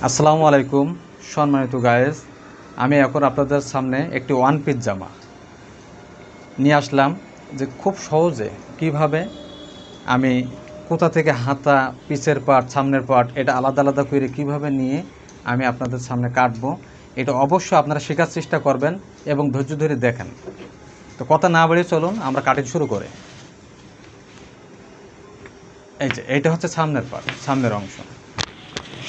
আসসালামু আলাইকুম সম্মানিত গায়েস, আমি এখন আপনাদের সামনে একটি ওয়ান পিস জামা নিয়ে আসলাম যে খুব সহজে কিভাবে আমি কোথা থেকে হাতা, পিছের পার্ট, সামনের পার্ট এটা আলাদা আলাদা করে কিভাবে নিয়ে আমি আপনাদের সামনে কাটবো। এটা অবশ্যই আপনারা শেখার চেষ্টা করবেন এবং ধৈর্য ধরে দেখেন। তো কথা না বাড়িয়ে চলুন আমরা কাটিং শুরু করে। এই যে এইটা হচ্ছে সামনের পার্ট, সামনের অংশ।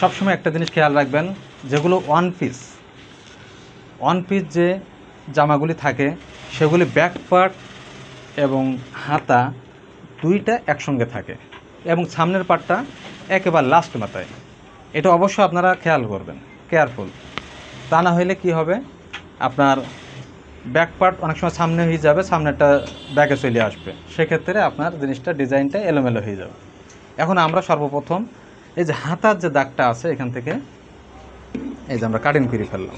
সবসময় একটা জিনিস খেয়াল রাখবেন, যেগুলো ওয়ান পিস যে জামাগুলি থাকে সেগুলি ব্যাক পার্ট এবং হাতা দুইটা একসঙ্গে থাকে এবং সামনের পার্টটা একেবারে লাস্ট মাথায়। এটা অবশ্যই আপনারা খেয়াল করবেন, কেয়ারফুল। তা না হলে কি হবে, আপনার ব্যাক পার্ট অনেক সময় সামনে হয়ে যাবে, সামনেরটা ব্যাকে চলে আসবে, সেক্ষেত্রে আপনার জিনিসটা ডিজাইনটা এলোমেলো হয়ে যাবে। এখন আমরা সর্বপ্রথম এই যে হাতার যে দাগটা আছে এখান থেকে এই যে আমরা কাটিং করে ফেললাম।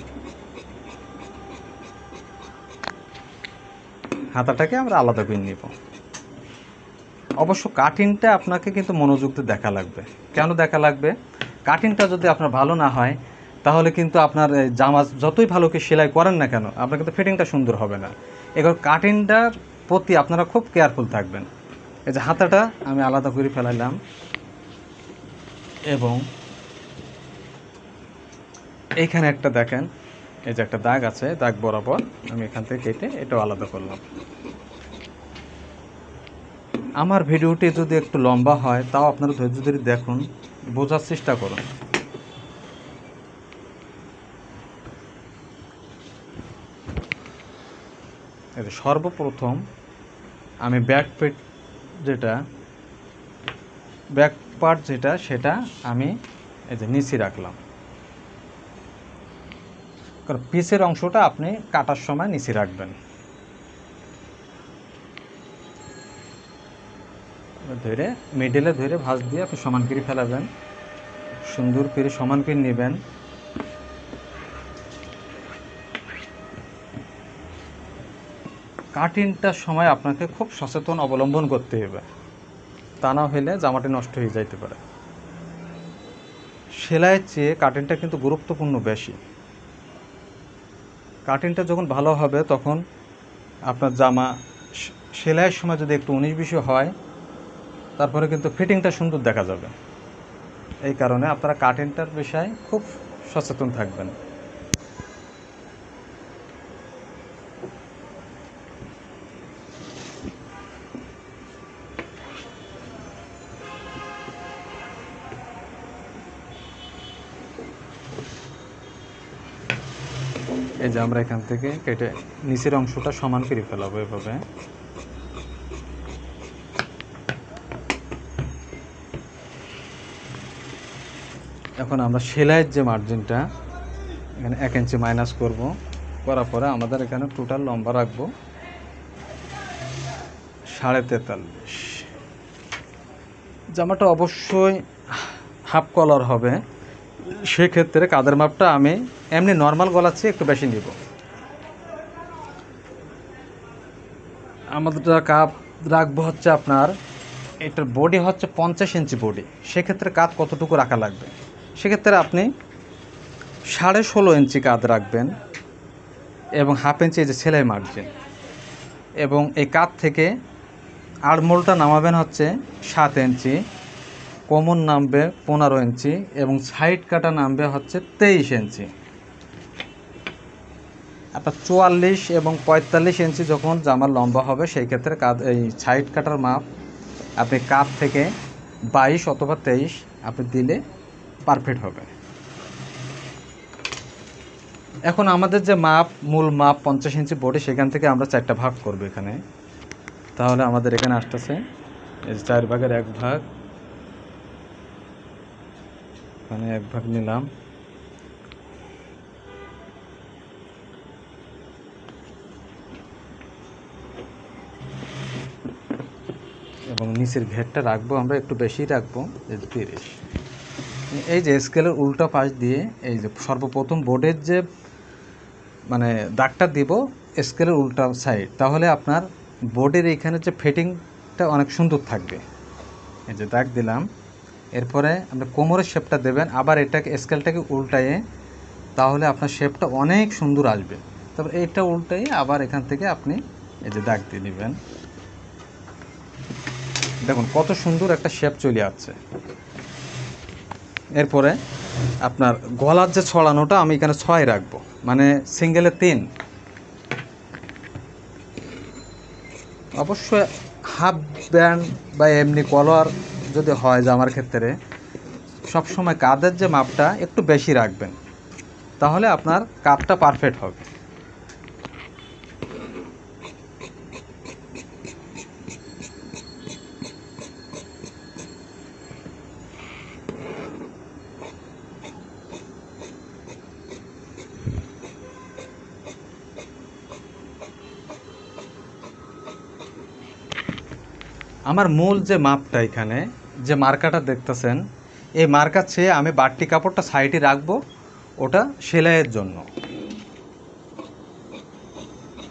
হাতাটাকে আমরা আলাদা করে নিব। অবশ্য কাটিংটা আপনাকে কিন্তু মনোযোগ দিয়ে দেখা লাগবে। কেন দেখা লাগবে? কাটিংটা যদি আপনার ভালো না হয় তাহলে কিন্তু আপনার জামা যতই ভালো করে সেলাই করেন না কেন, আপনার কিন্তু ফিটিংটা সুন্দর হবে না। এবার কাটিংটার প্রতি আপনারা খুব কেয়ারফুল থাকবেন। এই যে হাতাটা আমি আলাদা করে ফেলাইলাম এবং এইখানে একটা দেখেন, এই যে একটা দাগ আছে, দাগ বরাবর আমি এখান থেকে কেটে এটাও আলাদা করলাম। আমার ভিডিওটি যদি একটু লম্বা হয় তাও আপনারা ধৈর্য ধরে দেখুন, বোঝার চেষ্টা করুন। সর্বপ্রথম আমি ব্যাক পার্ট যেটা সেটা আমি এই যে নিচে রাখলাম, কারণ পিসের অংশটা আপনি কাটার সময় নিচে রাখবেন। ধরে মিডলে ধরে ভাঁজ দিয়ে আপনি সমান করে ফেলাবেন, সুন্দর করে সমান করে নেবেন। কাটিংটার সময় আপনাকে খুব সচেতন অবলম্বন করতে হবে, তা না হলে জামাটি নষ্ট হয়ে যাইতে পারে। সেলাইয়ের চেয়ে কাটিংটা কিন্তু গুরুত্বপূর্ণ বেশি। কাটিংটা যখন ভালো হবে তখন আপনার জামা সেলাইয়ের সময় যদি একটু 19-20 হয় তারপরে কিন্তু ফিটিংটা সুন্দর দেখা যাবে। এই কারণে আপনারা কাটিংটার বিষয়ে খুব সচেতন থাকবেন। এই যে আমরা এখান থেকে কেটে নিচের অংশটা সমান করে ফেলাবো এভাবে। এখন আমরা সেলাইয়ের যে মার্জিনটা এখানে 1 ইঞ্চি মাইনাস করব, করার পরে আমাদের এখানে টোটাল লম্বা রাখবো 43.5। জামাটা অবশ্যই হাফ কলার হবে, সেক্ষেত্রে কাঁধের মাপটা আমি এমনি নর্মাল গলার চেয়ে একটু বেশি নিব। আমাদের কাপ রাখবো হচ্ছে আপনার, এটার বডি হচ্ছে 50 ইঞ্চি বডি, সেক্ষেত্রে কাঁধ কতটুকু রাখা লাগবে? সেক্ষেত্রে আপনি 16.5 ইঞ্চি কাঁধ রাখবেন এবং হাফ ইঞ্চি যে সেলাই মার্জিন, এবং এই কাঁধ থেকে আড়মোলটা নামাবেন হচ্ছে 7 ইঞ্চি, কোমর নামবে 15 ইঞ্চি এবং সাইড কাটা নামবে হচ্ছে 23 ইঞ্চি। আপনার 44 এবং 45 ইঞ্চি যখন জামার লম্বা হবে সেই ক্ষেত্রে এই সাইড কাটার মাপ আপনি কাঁধ থেকে 22 অথবা 23 আপনি দিলে পারফেক্ট হবে। এখন আমাদের যে মাপ, মূল মাপ 50 ইঞ্চি বডি, সেখান থেকে আমরা 4টা ভাগ করব এখানে। তাহলে আমাদের এখানে আসতেছে এই 4 ভাগের 1 ভাগ, এখানে 1 ভাগ নিলাম, এবং নিচের ঘেরটা রাখবো আমরা একটু বেশি রাখবো, 30। এই যে স্কেলের উল্টা পাশ দিয়ে এই যে সর্বপ্রথম বোর্ডের যে মানে দাগটা দিব স্কেলের উল্টা সাইড, তাহলে আপনার বোর্ডের এইখানে যে ফিটিংটা অনেক সুন্দর থাকবে। এই যে দাগ দিলাম, এরপরে আপনি কোমরের শেপটা দেবেন, আবার এটাকে স্কেলটাকে উল্টাইয়ে, তাহলে আপনার শেপটা অনেক সুন্দর আসবে। তারপর এইটা উল্টাইয়ে আবার এখান থেকে আপনি এই যে দাগ দিয়ে নেবেন। দেখুন কত সুন্দর একটা শেপ চলে আসছে। এরপরে আপনার গলার যে ছড়ানোটা আমি এখানে 6 রাখবো, মানে সিঙ্গেলে 3। অবশ্যই হাফ ব্যান্ড বা এমনি কলার যদি হয় জামার ক্ষেত্রে সবসময় কাঁধের যে মাপটা একটু বেশি রাখবেন, তাহলে আপনার কাপটা পারফেক্ট হবে। আমার মূল যে মাপটা এখানে যে মার্কাটা দেখতেছেন, এই মার্কার চেয়ে আমি বাড়তি কাপড়টা সাইডে রাখবো, ওটা সেলাইয়ের জন্য।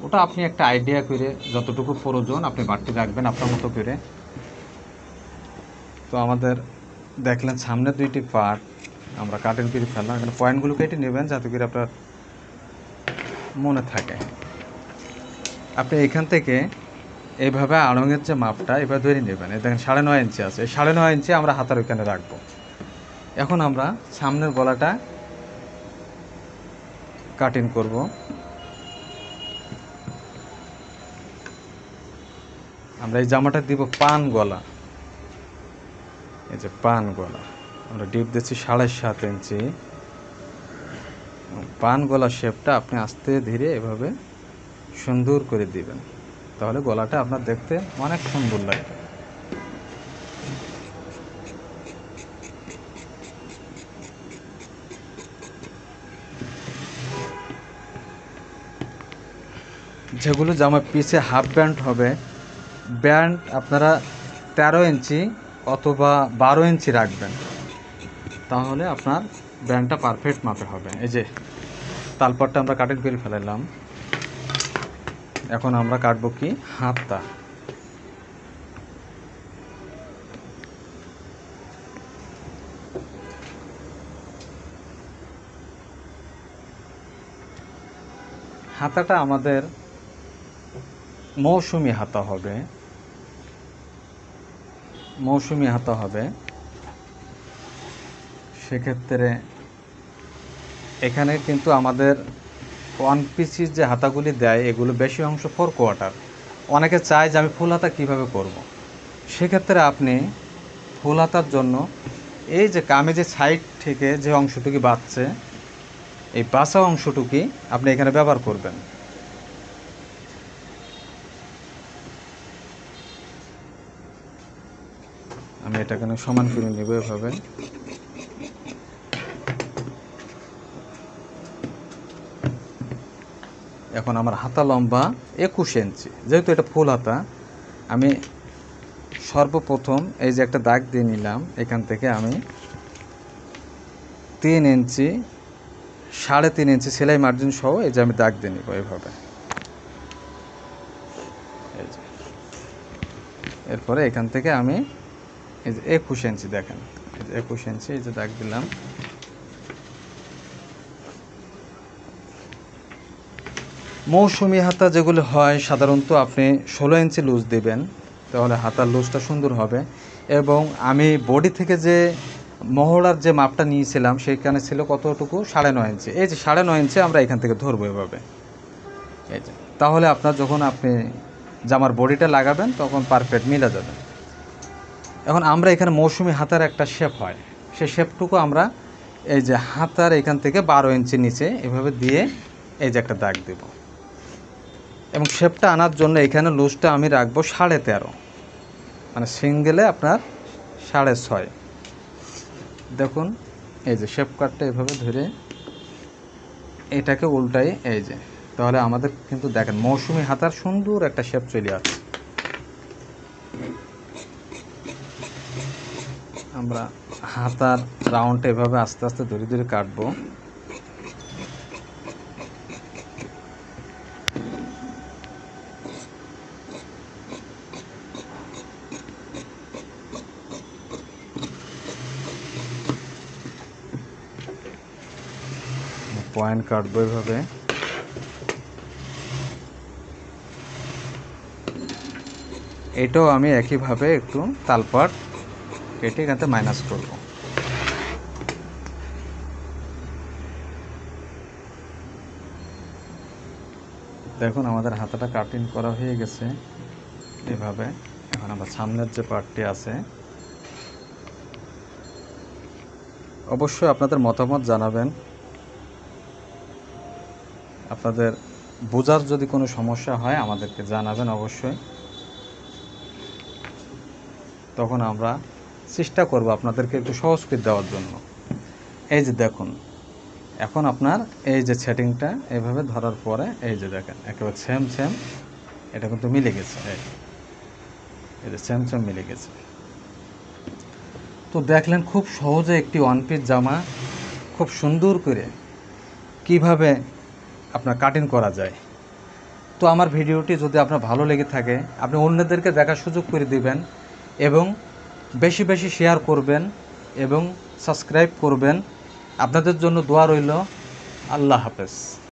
ওটা আপনি একটা আইডিয়া করে যতটুকু প্রয়োজন আপনি বাড়তি রাখবেন আপনার মতো করে। তো আমাদের দেখলেন সামনে 2টি পার্ট আমরা কাটিং করে ফেললাম। এখানে পয়েন্টগুলো কেটে নেবেন যাতে করে আপনার মনে থাকে। আপনি এখান থেকে এইভাবে আড়ঙের যে মাপটা এবার ধরে নেবেন। এই দেখেন 9.5 ইঞ্চি আছে, এই 9.5 ইঞ্চি আমরা হাতার ওইখানে রাখবো। এখন আমরা সামনের গলাটা কাটিং করব। আমরা এই জামাটা দিব পান গলা। এই যে পান গলা আমরা ডিপ দিচ্ছি 7.5 ইঞ্চি। পান গলা শেপটা আপনি আস্তে ধীরে এভাবে সুন্দর করে দিবেন, তাহলে গলাটা আপনার দেখতে অনেক সুন্দর লাগবে। যেগুলো জামা পিছে হাফ ব্যান্ড হবে, ব্যান্ড আপনারা 13 ইঞ্চি অথবা 12 ইঞ্চি রাখবেন, তাহলে আপনার ব্যান্ডটা পারফেক্ট মাপে হবে। এই যে তালপাটটা আমরা কাটিং করে ফেলালাম। এখন আমরা কাটবো কি হাতটা। হাতাটা আমাদের মৌসুমি হাতা হবে, মৌসুমি হাতা হবে। সেক্ষেত্রে এখানে কিন্তু আমাদের 1 পিসের যে হাতাগুলি দেয় এগুলো বেশি অংশ 4/4। অনেকে চায় যে আমি ফুল হাতা কীভাবে করব। সেক্ষেত্রে আপনি ফুল হাতার জন্য এই যে কামিজের সাইড থেকে যে অংশটুকু বাঁচছে, এই বাঁচা অংশটুকুই আপনি এখানে ব্যবহার করবেন। আমি এটাকে সমান করে নেব এভাবে। এখন আমার হাতা লম্বা 21 ইঞ্চি, যেহেতু এটা ফুল হাতা, আমি সর্বপ্রথম এই যে একটা দাগ দিয়ে নিলাম। এখান থেকে আমি 3 ইঞ্চি 3.5 ইঞ্চি সেলাই মার্জিন সহ এই যে আমি দাগ দিয়ে নিব এইভাবে। এই যে এরপরে এখান থেকে আমি এই যে 21 ইঞ্চি দেখেন, এই যে 21 ইঞ্চি এই যে দাগ দিলাম। মৌসুমি হাতা যেগুলো হয় সাধারণত আপনি 16 ইঞ্চি লুজ দেবেন, তাহলে হাতার লুজটা সুন্দর হবে। এবং আমি বডি থেকে যে মহড়ার যে মাপটা নিয়েছিলাম সেইখানে ছিল কতটুকু 9.5 ইঞ্চি। এই যে 9.5 ইঞ্চি আমরা এখান থেকে ধরবো এভাবে। এই যে তাহলে আপনার যখন আপনি জামার বডিটা লাগাবেন তখন পারফেক্ট মিলে যাবে। এখন আমরা এখানে মৌসুমি হাতার একটা শেপ হয়, সেই শেপটুকু আমরা এই যে হাতার এখান থেকে 12 ইঞ্চি নিচে এভাবে দিয়ে এই যে একটা দাগ দেব। এবং শেপটা আনার জন্য এখানে লুজটা আমি রাখবো 13.5, মানে সিঙ্গেলে আপনার 6.5। দেখুন এই যে শেপ কাটটা এভাবে ধরে এটাকে উল্টাই, এই যে তাহলে আমাদের কিন্তু দেখেন মৌসুমি হাতার সুন্দর একটা শেপ চলে আসছে। আমরা হাতার রাউন্ডটা এভাবে আস্তে আস্তে ধীরে ধীরে কাটবো। পয়েন্ট কাটবো এইভাবে। এটাও আমি একইভাবে একটু তালপাট কেটে এখানে মাইনাস করব। দেখুন আমাদের হাতাটা কাটিং করা হয়ে গেছে এভাবে। এখন আমার সামনের যে পার্টটি আছে, অবশ্যই আপনাদের মতামত জানাবেন। আপনাদের বোঝার যদি কোনো সমস্যা হয় আমাদেরকে জানাবেন অবশ্যই, তখন আমরা চেষ্টা করব আপনাদেরকে একটু সহজ করে দেওয়ার জন্য। এই যে দেখুন, এখন আপনার এই যে সেটিংটা এইভাবে ধরার পরে এই যে দেখেন একেবারে সেম এটা কিন্তু মিলে গেছে। এই যে সেম মিলে গেছে। তো দেখলেন খুব সহজে একটি ওয়ান পিস জামা খুব সুন্দর করে কিভাবে আপনার কাটিং করা যায়। তো আমার ভিডিওটি যদি আপনার ভালো লেগে থাকে, আপনি অন্যদেরকে দেখার সুযোগ করে দিবেন এবং বেশি বেশি শেয়ার করবেন এবং সাবস্ক্রাইব করবেন। আপনাদের জন্য দোয়া রইল। আল্লাহ হাফেজ।